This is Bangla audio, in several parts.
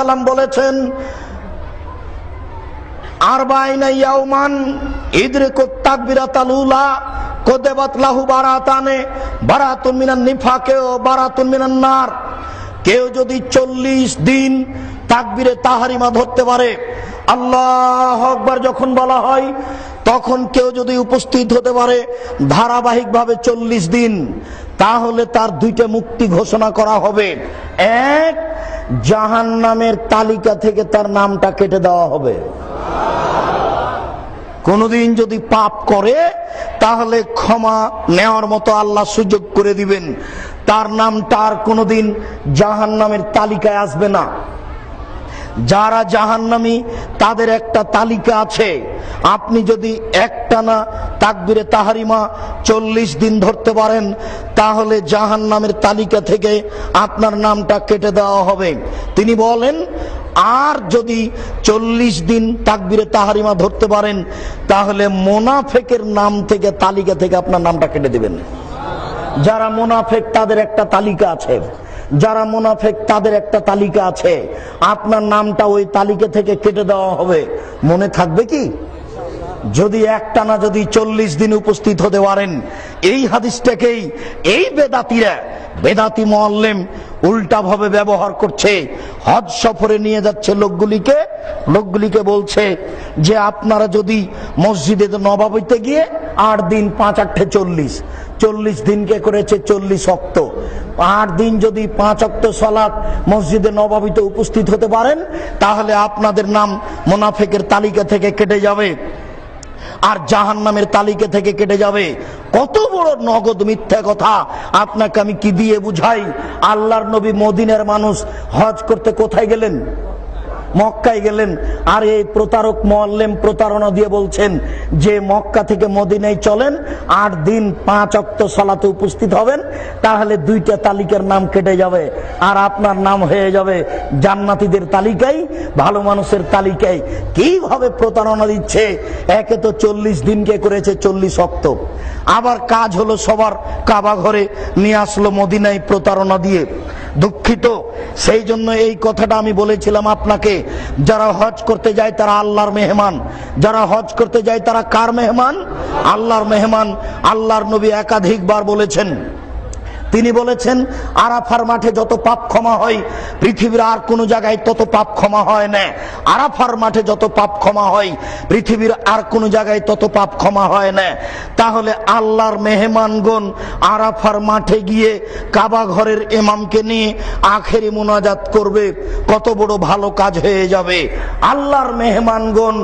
ওয়াসাল্লাম বলেছেন, আরবাইনা ইয়াওমান ইদরিকুত তাকবীরাতাল উলা কুতিবাত লাহু বারাতানে বারাতুন মিনান নিফাকে ও বারাতুন মিনান নার। কেউ যদি 40 দিন তাকবীরে তাহরিমা ধরতে পারে, আল্লাহু আকবার যখন বলা হয় তখন কেউ যদি উপস্থিত হতে পারে ধারাবাহিকভাবে 40 দিন, তাহলে তার দুইটা মুক্তি ঘোষণা করা হবে। এক, জাহান্নামের তালিকা থেকে তার নামটা কেটে দেওয়া হবে। কোনদিন যদি পাপ করে তাহলে ক্ষমা নেওয়ার মতো আল্লাহ সুযোগ করে দিবেন, তার নামটা আর কোনদিন জাহান্নামের তালিকায় আসবে না। যারা জাহান্নামী তাদের একটা তালিকা আছে। আপনি যদি একটানা তাকবীরে তাহরিমা 40 দিন ধরতে পারেন, তাহলে জাহান্নামের তালিকা থেকে আপনার নামটা কেটে দেওয়া হবে। তিনি বলেন, আর যদি 40 দিন তাকবীরে তাহরিমা ধরতে পারেন, তাহলে মুনাফিকের নাম থেকে তালিকা থেকে আপনার নামটা কেটে দিবেন। যারা মুনাফিক তাদের একটা তালিকা আছে, যারা মুনাফিক তাদের একটা তালিকা আছে, আপনার নামটা ওই তালিকা থেকে কেটে দেওয়া হবে। মনে থাকবে কি? যদি একটানা যদি 40 দিন উপস্থিত হতে পারেন। এই হাদিসটাকেই এই বেদাতি মুআল্লিম উল্টা ভাবে ব্যবহার করছে। হজ সফরে নিয়ে যাচ্ছে লোকগুলিকে বলছে যে আপনারা যদি মসজিদে নববীতে গিয়ে 8 দিন 5 8 40 দিনকে করেছে 40 ওয়াক্ত। 8 দিন যদি 5 ওয়াক্ত সালাত মসজিদে নববীতে উপস্থিত হতে পারেন, তাহলে আপনাদের নাম মুনাফিকের তালিকা থেকে কেটে যাবে আর জাহান্নামের তালিকা থেকে কেটে যাবে। কত বড় নগদ মিথ্যা কথা! আপনাকে আমি কি দিয়ে বুঝাই? আল্লাহর নবী মদিনার মানুষ হজ করতে কোথায় গেলেন? মক্কায় গেলেন। আর এই প্রতারক মুআল্লিম প্রতারণা দিয়ে বলছেন যে মক্কা থেকে মদিনায় চলেন, 8 দিন 5 ওয়াক্ত সালাতে উপস্থিত হবেন, তাহলে দুইটা তালিকার নাম কেটে যাবে আর আপনার নাম হয়ে যাবে জান্নাতীদের তালিকায়, ভালো মানুষের তালিকায়। কিভাবে প্রতারণা দিচ্ছে! একে তো 40 দিনকে করেছে 40 ওয়াক্ত, আবার কাজ হলো সবার কাবা ঘরে নিয়ে আসলো মদিনায় প্রতারণা দিয়ে। দুঃখিত, সেই জন্য এই কথাটা আমি বলেছিলাম আপনাকে, যারা হজ করতে যায় তারা আল্লাহর মেহমান। যারা হজ করতে যায় তারা কার মেহমান? আল্লাহর মেহমান। আল্লাহর নবী একাধিকবার বলেছেন, তিনি বলেছেন আরাফার মাঠে যত পাপ ক্ষমা হয় পৃথিবীর আর কোন জায়গায় তত পাপ ক্ষমা হয় না। আরাফার মাঠে যত পাপ ক্ষমা হয় পৃথিবীর আর কোন জায়গায় তত পাপ ক্ষমা হয় না। তাহলে আল্লাহর মেহমানগণ আরাফার মাঠে গিয়ে কাবা ঘরের ইমামকে নিয়ে আখেরি মুনাজাত করবে, কত বড় ভালো কাজ হয়ে যাবে। আল্লাহর মেহমানগণ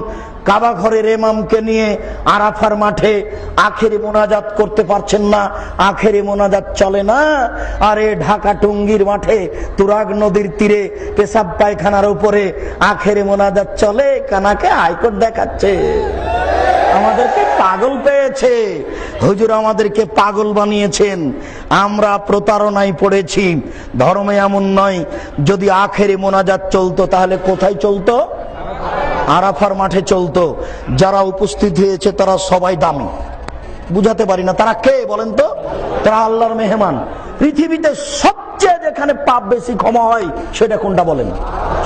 কাবা ঘরের ইমামকে নিয়ে আরাফার মাঠে আখেরি মোনাজাত করতে পারছেন না, আখেরি মোনাজাত চলে না। আরে ঢাকা টুঙ্গির মাঠে তুরাগ নদীর তীরে পেশাব পায়খানার উপরে আখেরি মোনাজাত চলে, কানাকে হাইকোর্ট দেখাচ্ছে। আমাদেরকে পাগল পেয়েছে, হুজুর আমাদেরকে পাগল বানিয়েছেন। আমরা প্রতারণায় পড়েছি। ধর্মে এমন নয়। যদি আখেরি মোনাজাত চলতো তাহলে কোথায় চলতো? আরাফার মাঠে চলতো। যারা উপস্থিত হয়েছে তারা সবাই দামি। বুঝাতে পারি না তারা কে বলেন তো? তারা আল্লাহর মেহমান। পৃথিবীতে সবচেয়ে যেখানে পাপ বেশি ক্ষমা হয় সেটা কোনটা বলেন?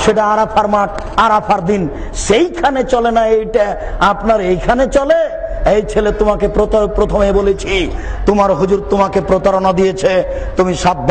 সেটা আরাফার মাঠ, আরাফার দিন। সেইখানে চলে না, এইটা আপনার এইখানে চলে। এই ছেলে, তোমাকে প্রথমে বলেছি তোমার হুজুর তোমাকে প্রতারণা দিয়েছে, তুমি সাবধান।